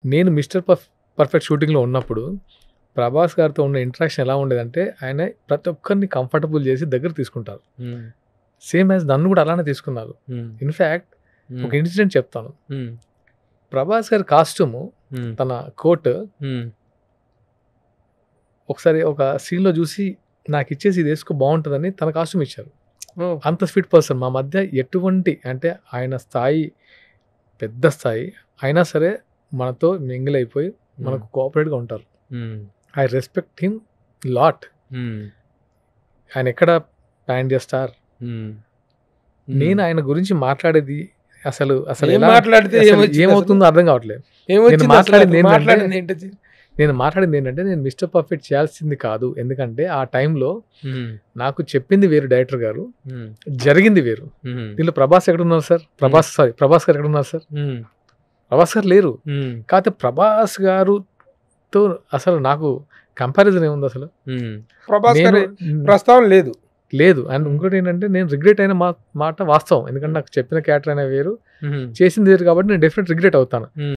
నేను 'mister perfect' షూటింగ్‌లో ఉన్నప్పుడు ప్రభాస్ గారితో ఉన్న ఇంటరాక్షన్ ఎలా ఉండేదంటే ఆయన ప్రతి ఒక్కరిని కంఫర్టబుల్ చేసి దగ్గరికి తీసుకుంటారు. సేమ్ యాజ్ నన్ను కూడా అలానే తీసుకున్నారు. ఇన్‌ఫాక్ట్ ఒక ఇన్సిడెంట్ చెప్తాను. ప్రభాస్ గారి కాస్ట్యూము తన కోట్ ఒకసారి ఒక సీన్‌లో చూసి నాకు ఇచ్చేసి ఇది వేసుకో బాగుంటుందని తన కాస్ట్యూమ్ ఇచ్చారు. అంత స్వీట్ పర్సన్. మా మధ్య ఎటువంటి అంటే ఆయన స్థాయి పెద్ద స్థాయి అయినా సరే మనతో మింగిల్ అయిపోయి మనకు కోఆపరేట్గా ఉంటారు. I respect him lot. ఆయన ఎక్కడ ప్యాన్ చేస్తారు. నేను ఆయన గురించి మాట్లాడేది అసలు మాట్లాడితే ఏమవుతుందో అర్థం కావట్లేదు. నేను మాట్లాడింది ఏంటంటే నేను 'మిస్టర్ పర్ఫెక్ట్' చేయాల్సింది కాదు. ఎందుకంటే ఆ టైంలో నాకు చెప్పింది వేరు డైరెక్టర్ గారు, జరిగింది వేరు. దీనిలో ప్రభాస్ ఎక్కడున్నారు సార్? ప్రభాస్ గారు ఎక్కడున్నారు సార్? ప్రభాస్ గారు లేరు. కాకపోతే ప్రభాస్ గారుతో అసలు నాకు కంపారిజన్ ఏముంది అసలు? ప్రభాస్ గారు ప్రస్తావన లేదు. అండ్ ఇంకోటి ఏంటంటే నేను రిగ్రెట్ అయిన మాట వాస్తవం. ఎందుకంటే నాకు చెప్పిన క్యారెక్టర్ అయినా వేరు, చేసింది వేరు కాబట్టి నేను డెఫినెట్ రిగ్రెట్ అవుతాను.